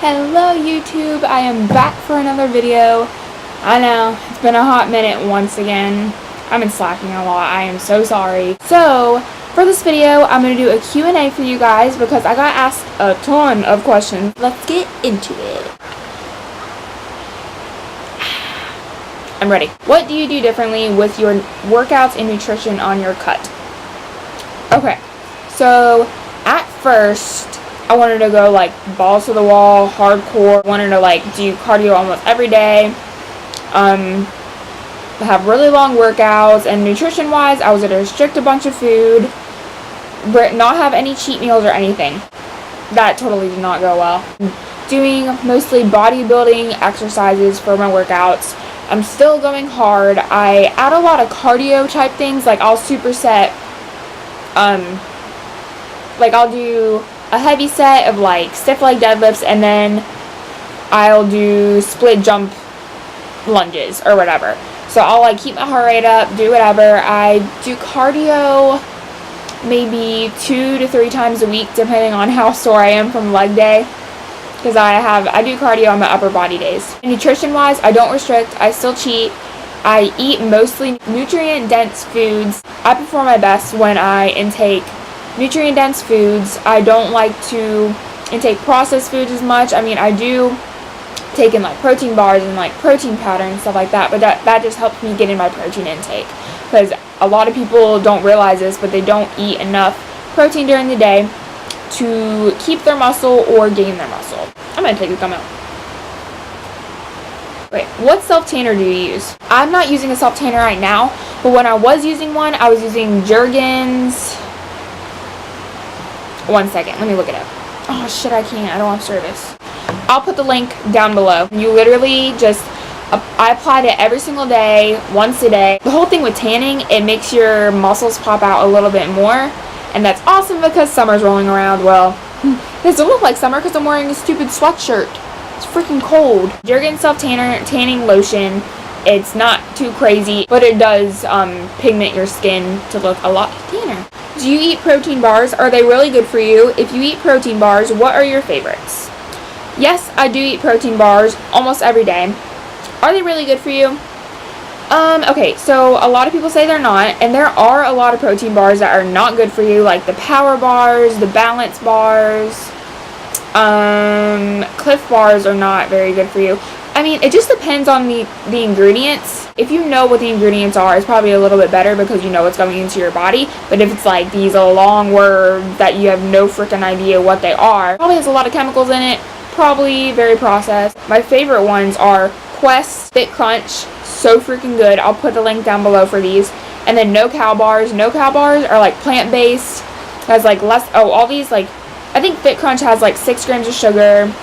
Hello YouTube, I am back for another video. I know, it's been a hot minute once again. I've been slacking a lot, I am so sorry. So, for this video, I'm going to do a Q&A for you guys because I got asked a ton of questions. Let's get into it. I'm ready. What do you do differently with your workouts and nutrition on your cut? Okay, so at first, I wanted to go like balls to the wall, hardcore. I wanted to like do cardio almost every day. Have really long workouts, and nutrition wise, I was going to restrict a bunch of food, but not have any cheat meals or anything. That totally did not go well. Doing mostly bodybuilding exercises for my workouts. I'm still going hard. I add a lot of cardio type things, like I'll superset, like I'll do a heavy set of like stiff leg deadlifts, and then I'll do split jump lunges or whatever. So I'll like keep my heart rate up, do whatever. I do cardio maybe 2 to 3 times a week depending on how sore I am from leg day, because I do cardio on my upper body days. And nutrition wise, I don't restrict, I still cheat. I eat mostly nutrient dense foods. I perform my best when I intake nutrient dense foods. I don't like to intake processed foods as much. I mean, I do take in like protein bars and like protein powder and stuff like that, but that just helps me get in my protein intake, because a lot of people don't realize this, but they don't eat enough protein during the day to keep their muscle or gain their muscle. I'm gonna take a gum out. Wait, what self-tanner do you use? I'm not using a self-tanner right now, but when I was using one, I was using Jergens. One second, let me look it up. Oh shit, I can't. I don't have service. I'll put the link down below. You literally just, I applied it every single day, once a day. The whole thing with tanning, it makes your muscles pop out a little bit more, and that's awesome because summer's rolling around. Well, it doesn't look like summer because I'm wearing a stupid sweatshirt. It's freaking cold. Jergens self-tanner tanning lotion. It's not too crazy, but it does pigment your skin to look a lot tanner. Do you eat protein bars? Are they really good for you? If you eat protein bars, what are your favorites? Yes, I do eat protein bars almost every day. Are they really good for you? Okay, so a lot of people say they're not, and there are a lot of protein bars that are not good for you, like the Power Bars, the Balance Bars, Cliff Bars are not very good for you. I mean, it just depends on the ingredients. If you know what the ingredients are, it's probably a little bit better because you know what's going into your body. But if it's like these long words that you have no freaking idea what they are, probably has a lot of chemicals in it, probably very processed. My favorite ones are Quest, Fit Crunch, so freaking good. I'll put a link down below for these. And then No Cow Bars. No Cow Bars are like plant-based, has like less, all these like, I think Fit Crunch has like 6 grams of sugar.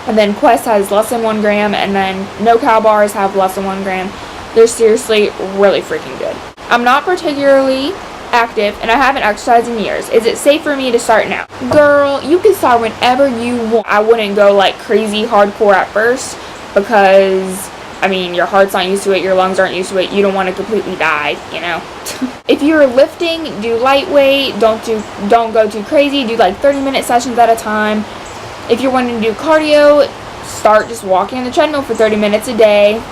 And then Quest has less than 1 gram, and then No Cow Bars have less than 1 gram. They're seriously really freaking good. I'm not particularly active, and I haven't exercised in years. Is it safe for me to start now? Girl, you can start whenever you want. I wouldn't go like crazy hardcore at first because, I mean, your heart's not used to it, your lungs aren't used to it, you don't want to completely die, you know? If you're lifting, do lightweight, don't go too crazy, do like 30-minute sessions at a time. If you're wanting to do cardio, start just walking on the treadmill for 30 minutes a day.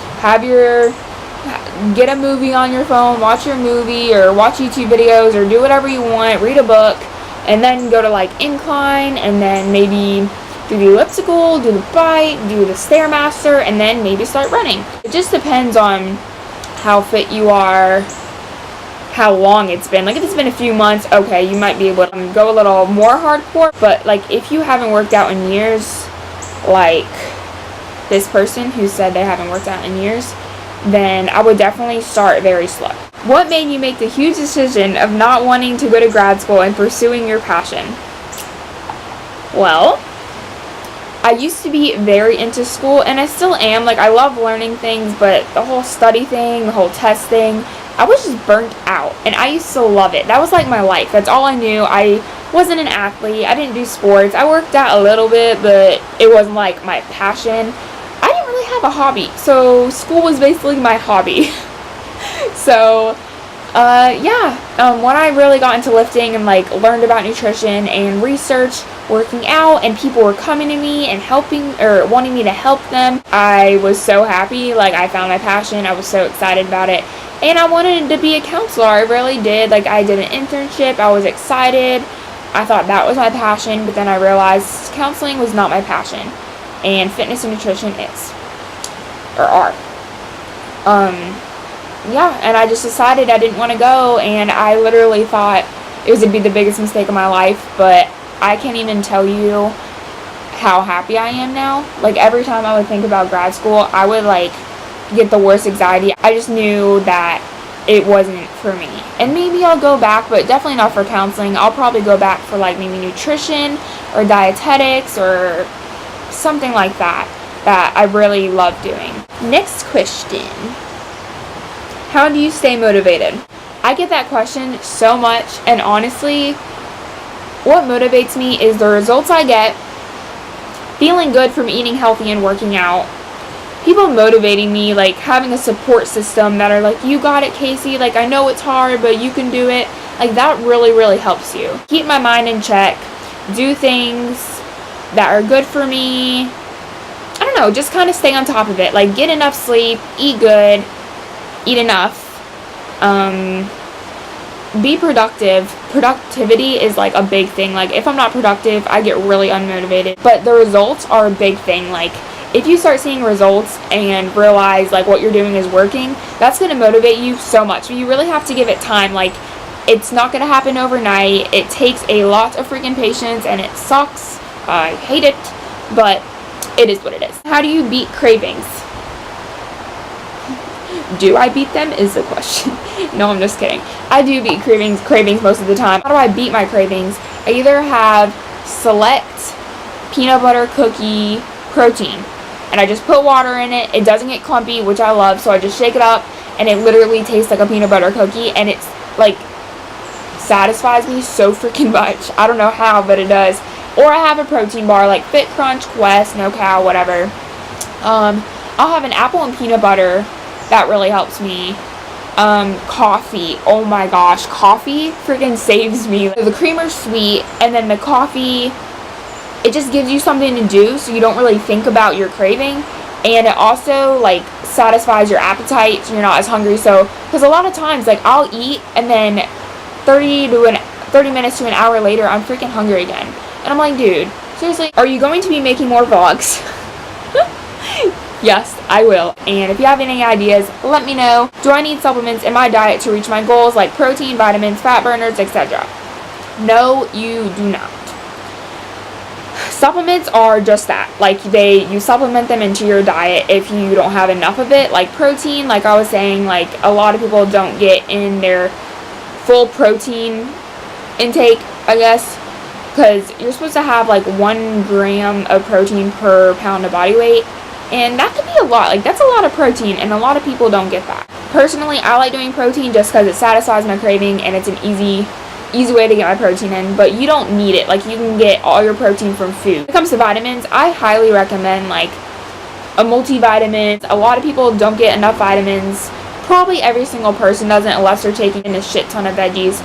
Get a movie on your phone, watch your movie, or watch YouTube videos, or do whatever you want, read a book, and then go to like incline, and then maybe do the elliptical, do the bike, do the Stairmaster, and then maybe start running. It just depends on how fit you are, how long it's been. Like if it's been a few months, okay, you might be able to go a little more hardcore, but like if you haven't worked out in years, like this person who said they haven't worked out in years, then I would definitely start very slow. What made you make the huge decision of not wanting to go to grad school and pursuing your passion? Well, I used to be very into school, and I still am. Like I love learning things, but the whole study thing, the whole test thing, I was just burnt out, and I used to love it. That was like my life. That's all I knew. I wasn't an athlete. I didn't do sports. I worked out a little bit, but it wasn't like my passion. I didn't really have a hobby, so school was basically my hobby. So When I really got into lifting and like learned about nutrition and research, working out, and people were coming to me and helping or wanting me to help them, I was so happy. Like, I found my passion. I was so excited about it, and I wanted to be a counselor. I really did. Like, I did an internship. I was excited. I thought that was my passion, but then I realized counseling was not my passion, and fitness and nutrition is or are. And I just decided I didn't want to go, and I literally thought it was going to be the biggest mistake of my life, but I can't even tell you how happy I am now. Like, every time I would think about grad school, I would, like, get the worst anxiety. I just knew that it wasn't for me. And maybe I'll go back, but definitely not for counseling. I'll probably go back for, like, maybe nutrition or dietetics or something like that I really love doing. Next question. How do you stay motivated? I get that question so much, and honestly, what motivates me is the results I get, feeling good from eating healthy and working out, people motivating me, like having a support system that are like, you got it, Casey, like I know it's hard, but you can do it. Like, that really, really helps you. Keep my mind in check, do things that are good for me. I don't know, just kind of stay on top of it. Like, get enough sleep, eat good, eat enough, be productive. Productivity is like a big thing. Like, if I'm not productive, I get really unmotivated. But the results are a big thing. Like, if you start seeing results and realize like what you're doing is working, that's going to motivate you so much. But you really have to give it time. Like, it's not going to happen overnight. It takes a lot of freaking patience, and it sucks. I hate it, but it is what it is. How do you beat cravings? Do I beat them is the question. No, I'm just kidding. I do beat cravings most of the time. How do I beat my cravings? I either have Select peanut butter cookie protein, and I just put water in it. It doesn't get clumpy, which I love, so I just shake it up, and it literally tastes like a peanut butter cookie, and it's like satisfies me so freaking much. I don't know how, but it does. Or I have a protein bar like Fit Crunch, Quest, No Cow, whatever. I'll have an apple and peanut butter. That really helps me. Coffee. Oh my gosh. Coffee freaking saves me. The creamer's sweet, and then the coffee, it just gives you something to do so you don't really think about your craving. And it also, like, satisfies your appetite so you're not as hungry. So, because a lot of times, like, I'll eat, and then 30 minutes to an hour later, I'm freaking hungry again. And I'm like, dude, seriously, are you going to be making more vlogs? Yes, I will. And if you have any ideas, let me know. Do I need supplements in my diet to reach my goals, like protein, vitamins, fat burners, etc.? No, you do not. Supplements are just that. Like, you supplement them into your diet if you don't have enough of it. Like protein, like I was saying, like a lot of people don't get in their full protein intake, I guess, because you're supposed to have like 1 gram of protein per pound of body weight. And that could be a lot. Like, that's a lot of protein, and a lot of people don't get that. Personally, I like doing protein just because it satisfies my craving, and it's an easy way to get my protein in, but you don't need it. Like, you can get all your protein from food. When it comes to vitamins, I highly recommend, like, a multivitamin. A lot of people don't get enough vitamins. Probably every single person doesn't unless they're taking in a shit ton of veggies.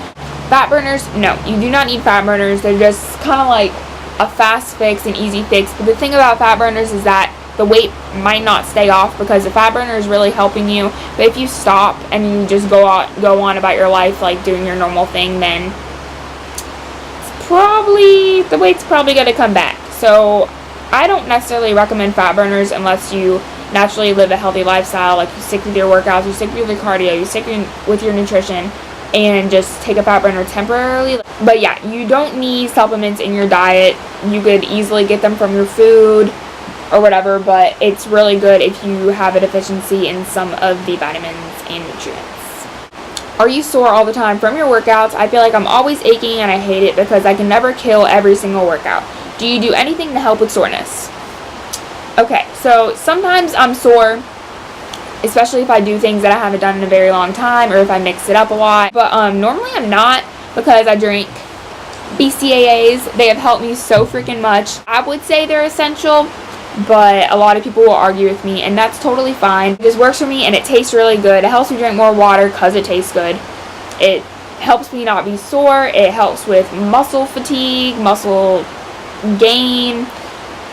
Fat burners, no, you do not need fat burners. They're just kind of like a fast fix, an easy fix. But the thing about fat burners is that the weight might not stay off because the fat burner is really helping you. But if you stop and you just go on about your life, like doing your normal thing, then the weight's probably going to come back. So I don't necessarily recommend fat burners unless you naturally live a healthy lifestyle. Like, you stick with your workouts, you stick with your cardio, you stick with your nutrition, and just take a fat burner temporarily. But yeah, you don't need supplements in your diet. You could easily get them from your food or whatever, but it's really good if you have a deficiency in some of the vitamins and nutrients. Are you sore all the time from your workouts? I feel like I'm always aching, and I hate it because I can never kill every single workout. Do you do anything to help with soreness? Okay, so sometimes I'm sore, especially if I do things that I haven't done in a very long time, or if I mix it up a lot. But normally I'm not, because I drink BCAAs. They have helped me so freaking much. I would say they're essential, but a lot of people will argue with me, and that's totally fine. This works for me, and it tastes really good. It helps me drink more water because it tastes good. It helps me not be sore. It helps with muscle fatigue, muscle gain,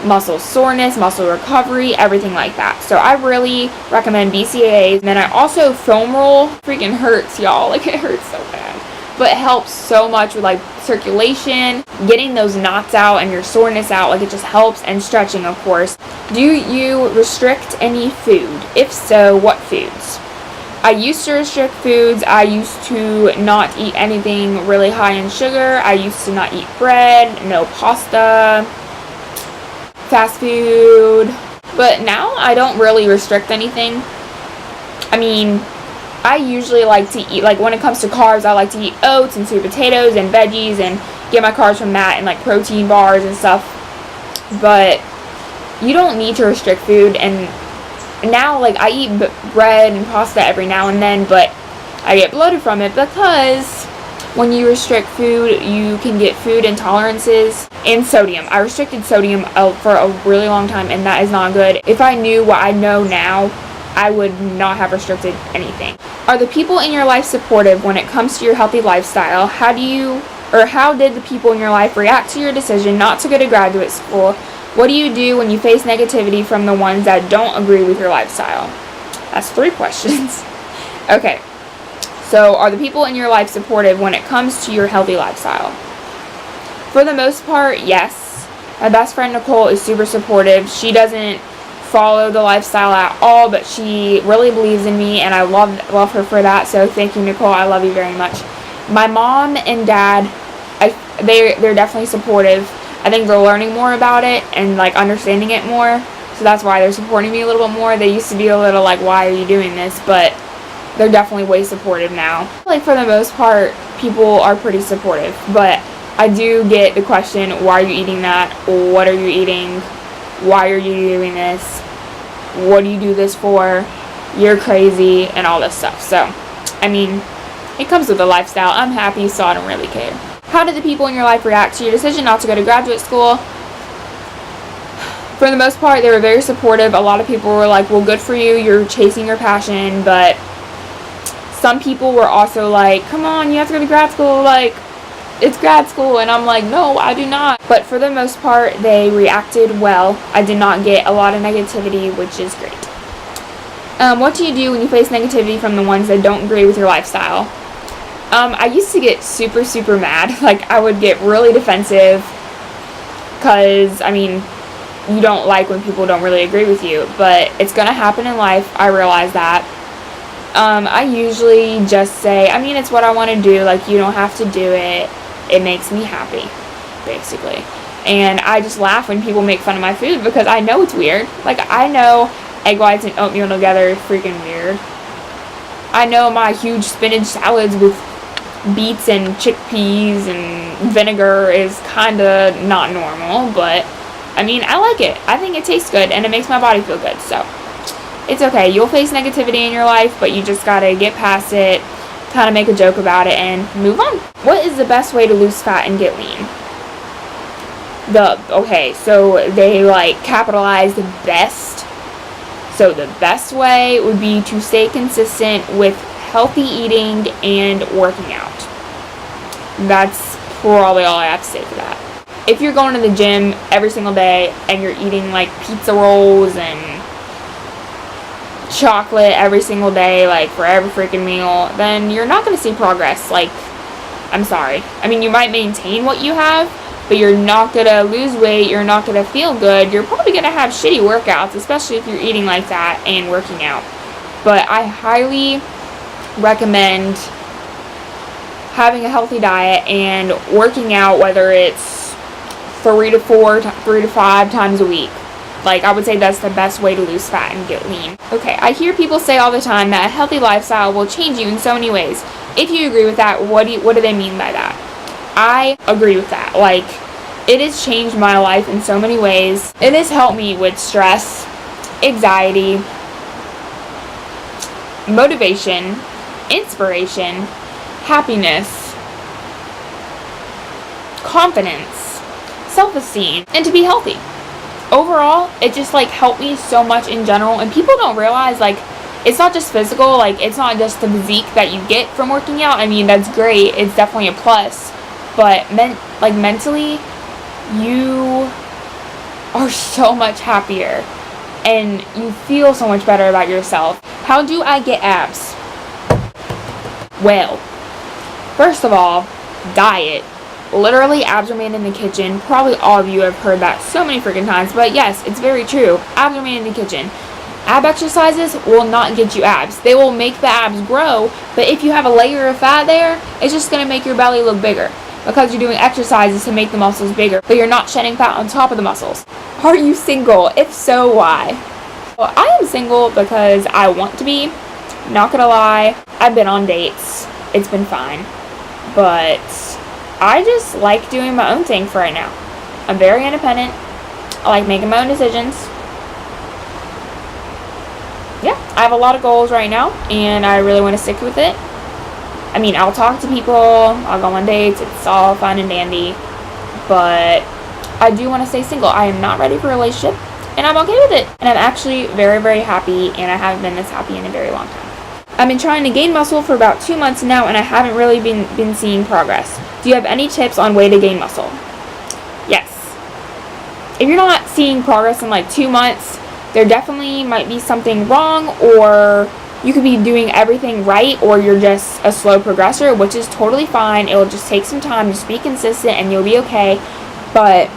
muscle soreness, muscle recovery, everything like that. So I really recommend BCAAs. And then I also foam roll. Freaking hurts, y'all. Like, it hurts so bad. But it helps so much with, like, circulation, getting those knots out and your soreness out. Like, it just helps. And stretching, of course. Do you restrict any food? If so, what foods? I used to restrict foods. I used to not eat anything really high in sugar. I used to not eat bread, no pasta, fast food. But now I don't really restrict anything. I mean, I usually like to eat, like, when it comes to carbs, I like to eat oats and sweet potatoes and veggies and get my carbs from that and, like, protein bars and stuff. But you don't need to restrict food. And now, like, I eat bread and pasta every now and then, but I get bloated from it because when you restrict food, you can get food intolerances. And sodium. I restricted sodium for a really long time, and that is not good. If I knew what I know now, I would not have restricted anything. Are the people in your life supportive when it comes to your healthy lifestyle? How did the people in your life react to your decision not to go to graduate school? What do you do when you face negativity from the ones that don't agree with your lifestyle? That's 3 questions. Okay. So, are the people in your life supportive when it comes to your healthy lifestyle? For the most part, yes. My best friend Nicole is super supportive. She doesn't follow the lifestyle at all, but she really believes in me, and I love her for that. So thank you, Nicole. I love you very much. My mom and dad, they're definitely supportive. I think they're learning more about it and, like, understanding it more. So that's why they're supporting me a little bit more. They used to be a little like, why are you doing this? But they're definitely way supportive now. Like, for the most part, people are pretty supportive. But I do get the question, why are you eating that? What are you eating? Why are you doing this? What do you do this for? You're crazy, and all this stuff. So, I mean, it comes with the lifestyle. I'm happy, so I don't really care. How did the people in your life react to your decision not to go to graduate school? For the most part, they were very supportive. A lot of people were like, well, good for you. You're chasing your passion. But some people were also like, come on, you have to go to grad school. Like, it's grad school. And I'm like, no, I do not. But for the most part, they reacted well. I did not get a lot of negativity, which is great. What do you do when you face negativity from the ones that don't agree with your lifestyle? I used to get super, super mad. Like, I would get really defensive because, I mean, you don't like when people don't really agree with you. But it's going to happen in life. I realize that. I usually just say, I mean, it's what I want to do. Like, you don't have to do it. It makes me happy, basically. And I just laugh when people make fun of my food because I know it's weird. Like, I know egg whites and oatmeal together is freaking weird. I know my huge spinach salads with beets and chickpeas and vinegar is kind of not normal, but I mean, I like it. I think it tastes good and it makes my body feel good, so it's okay. You'll face negativity in your life, but you just gotta get past it, kind of make a joke about it, and move on. What is the best way to lose fat and get lean? So they like capitalize the best. So the best way would be to stay consistent with healthy eating and working out. That's probably all I have to say for that. If you're going to the gym every single day and you're eating like pizza rolls and chocolate every single day, like for every freaking meal, then you're not going to see progress. Like, I'm sorry. I mean, you might maintain what you have, but you're not going to lose weight. You're not going to feel good. You're probably going to have shitty workouts, especially if you're eating like that and working out. But I highly recommend having a healthy diet and working out, whether it's 3 to 5 times a week. Like, I would say that's the best way to lose fat and get lean. Okay, I hear people say all the time that a healthy lifestyle will change you in so many ways. If you agree with that, what do they mean by that? I agree with that. Like, it has changed my life in so many ways. It has helped me with stress, anxiety, motivation, inspiration, happiness, confidence, self-esteem, and to be healthy. Overall, it just like helped me so much in general, and people don't realize like it's not just physical, like, it's not just the physique that you get from working out. I mean, that's great. It's definitely a plus. But, mentally, you are so much happier. And you feel so much better about yourself. How do I get abs? Well, first of all, diet. Literally, abs are made in the kitchen. Probably all of you have heard that so many freaking times. But yes, it's very true. Abs are made in the kitchen. Ab exercises will not get you abs. They will make the abs grow, but if you have a layer of fat there, it's just going to make your belly look bigger because you're doing exercises to make the muscles bigger, but you're not shedding fat on top of the muscles. Are you single? If so, why? Well, I am single because I want to be. Not gonna lie, I've been on dates. It's been fine. But I just like doing my own thing for right now. I'm very independent. I like making my own decisions. Yeah, I have a lot of goals right now, and I really want to stick with it. I mean, I'll talk to people, I'll go on dates, it's all fun and dandy, but I do want to stay single. I am not ready for a relationship, and I'm okay with it. And I'm actually very, very happy, and I haven't been this happy in a very long time. I've been trying to gain muscle for about 2 months now, and I haven't really been seeing progress. Do you have any tips on way to gain muscle? Yes. If you're not seeing progress in like 2 months, there definitely might be something wrong, or you could be doing everything right, or you're just a slow progressor, which is totally fine. It'll just take some time. Just be consistent and you'll be okay. But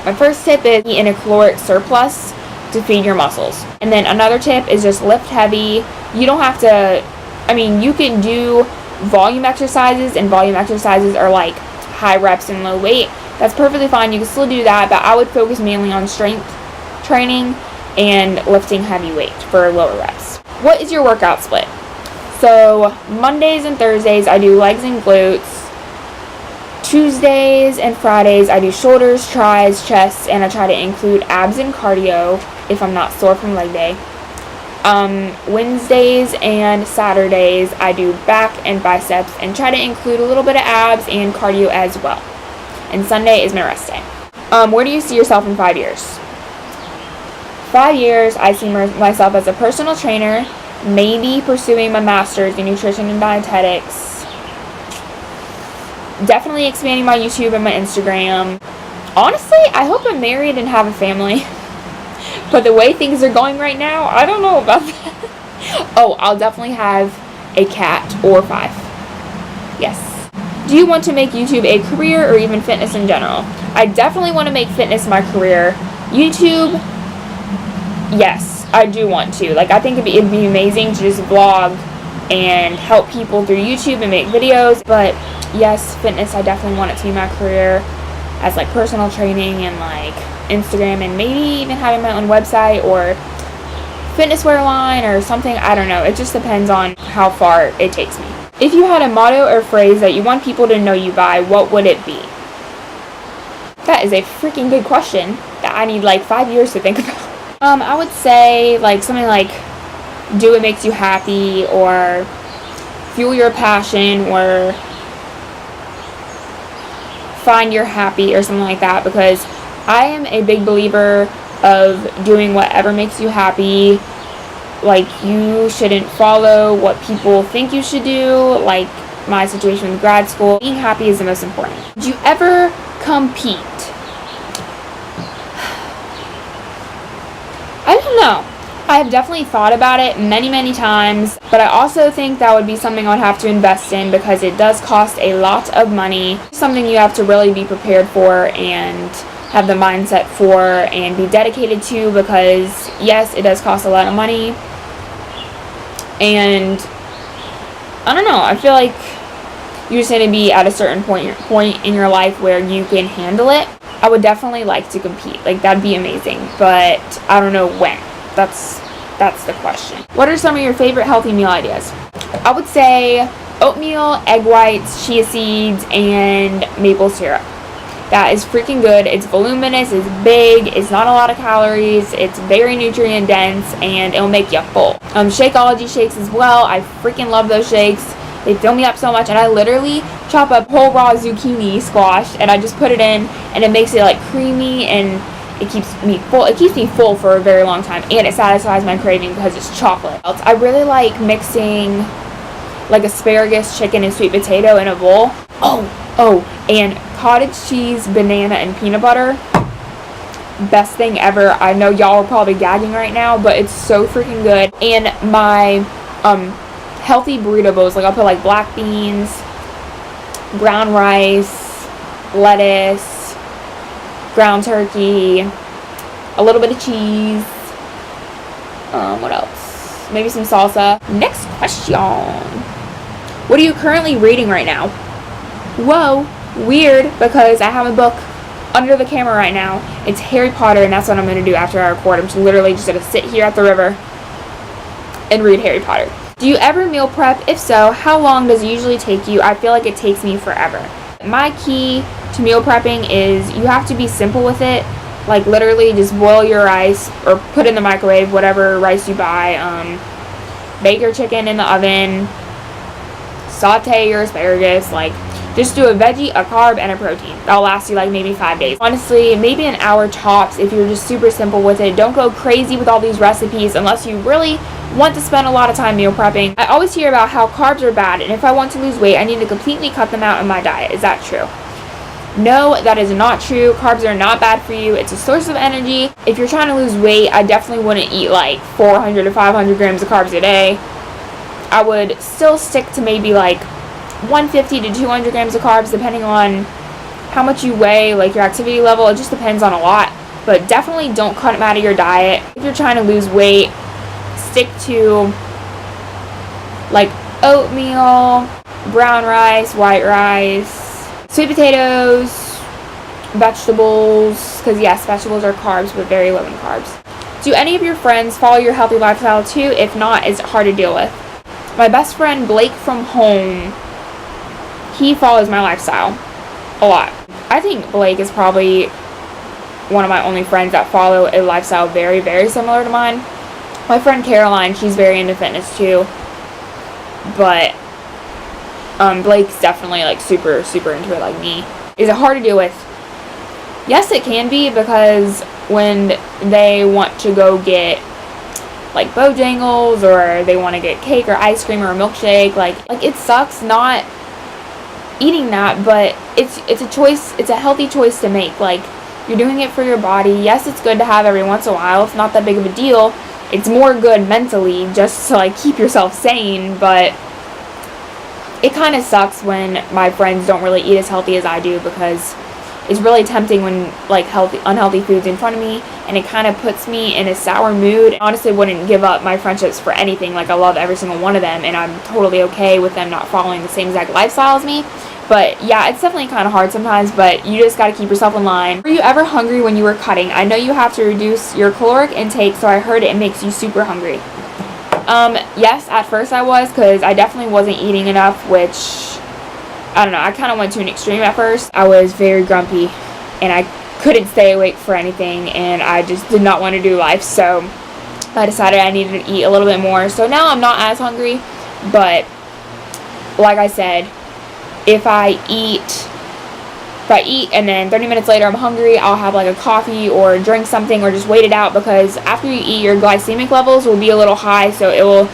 my first tip is eat in a caloric surplus to feed your muscles. And then another tip is just lift heavy. You don't have to, I mean, you can do volume exercises, and volume exercises are like high reps and low weight. That's perfectly fine. You can still do that, but I would focus mainly on strength training and lifting heavy weight for lower reps. What is your workout split? So Mondays and Thursdays I do legs and glutes. Tuesdays and Fridays I do shoulders, tris, chest, and I try to include abs and cardio if I'm not sore from leg day. Wednesdays and Saturdays I do back and biceps and try to include a little bit of abs and cardio as well. And Sunday is my rest day. Where do you see yourself in 5 years? 5 years, I see myself as a personal trainer, maybe pursuing my master's in nutrition and dietetics, definitely expanding my YouTube and my Instagram. Honestly, I hope I'm married and have a family, but the way things are going right now, I don't know about that. Oh, I'll definitely have a cat or 5. Yes. Do you want to make YouTube a career or even fitness in general? I definitely want to make fitness my career. YouTube, yes, I do want to. Like, I think it'd be amazing to just vlog and help people through YouTube and make videos. But yes, fitness, I definitely want it to be my career as like personal training and like Instagram, and maybe even having my own website or fitness wear line or something. I don't know. It just depends on how far it takes me. If you had a motto or phrase that you want people to know you by, what would it be? That is a freaking good question that I need like 5 years to think about. I would say like something like do what makes you happy, or fuel your passion, or find your happy, or something like that, because I am a big believer of doing whatever makes you happy. Like, you shouldn't follow what people think you should do, like my situation with grad school. Being happy is the most important. Did you ever compete? I don't know. I have definitely thought about it many, many times, but I also think that would be something I would have to invest in because it does cost a lot of money. Something you have to really be prepared for and have the mindset for and be dedicated to, because yes, it does cost a lot of money. And I don't know, I feel like you're just going to be at a certain point in your life where you can handle it. I would definitely like to compete. Like, that'd be amazing, but I don't know when. That's the question. What are some of your favorite healthy meal ideas? I would say oatmeal, egg whites, chia seeds, and maple syrup. That is freaking good. It's voluminous, it's big, it's not a lot of calories, it's very nutrient dense, and it'll make you full. Shakeology shakes as well. I freaking love those shakes. They fill me up so much, and I literally chop up whole raw zucchini squash, and I just put it in, and it makes it like creamy, and It keeps me full. It keeps me full for a very long time, and it satisfies my craving because it's chocolate. I really like mixing like asparagus, chicken, and sweet potato in a bowl. And cottage cheese, banana, and peanut butter. Best thing ever. I know y'all are probably gagging right now, but it's so freaking good. And my healthy burrito bowls, like I'll put like black beans, brown rice, lettuce, ground turkey, a little bit of cheese, what else? Maybe some salsa. Next question. What are you currently reading right now? Whoa, weird, because I have a book under the camera right now. It's Harry Potter, and that's what I'm going to do after I record. I'm literally just going to sit here at the river and read Harry Potter. Do you ever meal prep? If so, how long does it usually take you? I feel like it takes me forever. My key to meal prepping is you have to be simple with it. Like literally just boil your rice or put in the microwave whatever rice you buy. Bake your chicken in the oven. Saute your asparagus. Like just do a veggie, a carb, and a protein. That'll last you like maybe 5 days. Honestly, maybe an hour tops if you're just super simple with it. Don't go crazy with all these recipes unless you really want to spend a lot of time meal prepping. I always hear about how carbs are bad, and if I want to lose weight, I need to completely cut them out in my diet. Is that true? No, that is not true. Carbs are not bad for you. It's a source of energy. If you're trying to lose weight, I definitely wouldn't eat like 400 to 500 grams of carbs a day. I would still stick to maybe like 150 to 200 grams of carbs depending on how much you weigh, like your activity level. It just depends on a lot. But definitely don't cut them out of your diet. If you're trying to lose weight, stick to like oatmeal, brown rice, white rice, sweet potatoes, vegetables, because yes, vegetables are carbs but very low in carbs. Do any of your friends follow your healthy lifestyle too? If not, is it hard to deal with? My best friend Blake from home, he follows my lifestyle a lot. I think Blake is probably one of my only friends that follow a lifestyle very, very similar to mine. My friend Caroline, she's very into fitness too, but Blake's definitely like super, super into it like me. Is it hard to deal with? Yes, it can be, because when they want to go get like Bojangles or they want to get cake or ice cream or a milkshake, like it sucks not eating that, but it's a choice. It's a healthy choice to make. Like, you're doing it for your body. Yes, it's good to have every once in a while. It's not that big of a deal. It's more good mentally just to like keep yourself sane, but it kind of sucks when my friends don't really eat as healthy as I do, because it's really tempting when like unhealthy food's in front of me, and it kind of puts me in a sour mood. I honestly wouldn't give up my friendships for anything. Like, I love every single one of them, and I'm totally okay with them not following the same exact lifestyle as me. But yeah, it's definitely kind of hard sometimes, but you just got to keep yourself in line. Were you ever hungry when you were cutting? I know you have to reduce your caloric intake, so I heard it makes you super hungry. Yes, at first I was, because I definitely wasn't eating enough, which, I don't know, I kind of went to an extreme at first. I was very grumpy, and I couldn't stay awake for anything, and I just did not want to do life, so I decided I needed to eat a little bit more. So now I'm not as hungry, but like I said, if I eat and then 30 minutes later I'm hungry, I'll have like a coffee or drink something or just wait it out, because after you eat, your glycemic levels will be a little high, so it will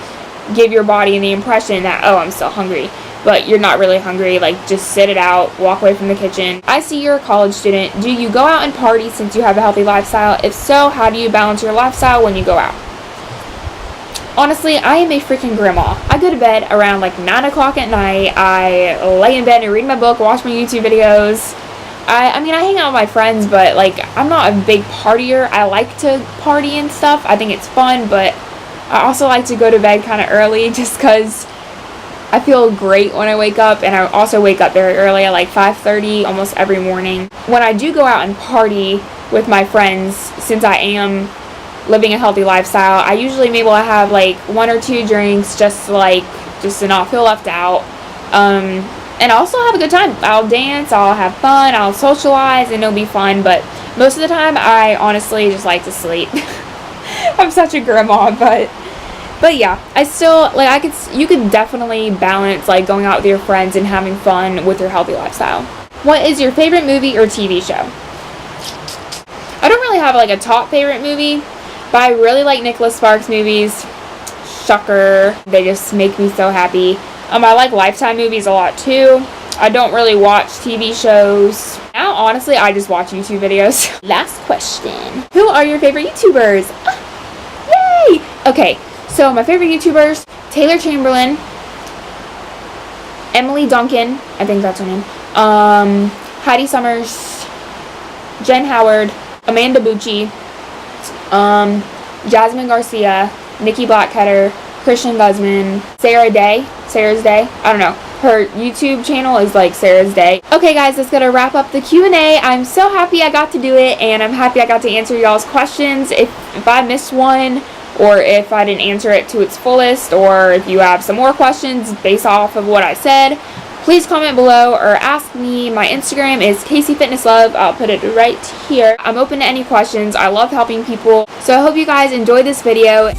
give your body the impression that, oh, I'm still hungry, but you're not really hungry. Like, just sit it out, walk away from the kitchen. I see you're a college student. Do you go out and party since you have a healthy lifestyle? If so, how do you balance your lifestyle when you go out? Honestly, I am a freaking grandma. I go to bed around like 9 o'clock at night. I lay in bed and read my book, watch my YouTube videos. I mean, I hang out with my friends, but like, I'm not a big partier. I like to party and stuff. I think it's fun, but I also like to go to bed kind of early just because I feel great when I wake up, and I also wake up very early at like 5:30 almost every morning. When I do go out and party with my friends, since I am living a healthy lifestyle, I usually am able to have like 1 or 2 drinks just to not feel left out, and also have a good time. I'll dance, I'll have fun, I'll socialize, and it'll be fun, but most of the time I honestly just like to sleep. I'm such a grandma, but yeah, I still like, you could definitely balance like going out with your friends and having fun with your healthy lifestyle. What is your favorite movie or TV show? I don't really really have like a top favorite movie, but I really like Nicholas Sparks movies. Shocker. They just make me so happy. I like Lifetime movies a lot too. I don't really watch TV shows. Now, honestly, I just watch YouTube videos. Last question. Who are your favorite YouTubers? Yay! Okay, so my favorite YouTubers, Taylor Chamberlain, Emily Duncan, I think that's her name, Heidi Summers, Jen Howard, Amanda Bucci, Jasmine Garcia, Nikki Blackketter, Christian Guzman, Sarah's Day, I don't know. Her YouTube channel is like Sarah's Day. Okay guys, that's gonna wrap up the Q&A. I'm so happy I got to do it, and I'm happy I got to answer y'all's questions. If I missed one, or if I didn't answer it to its fullest, or if you have some more questions based off of what I said, please comment below or ask me. My Instagram is KCFitnessLove. I'll put it right here. I'm open to any questions. I love helping people. So I hope you guys enjoyed this video.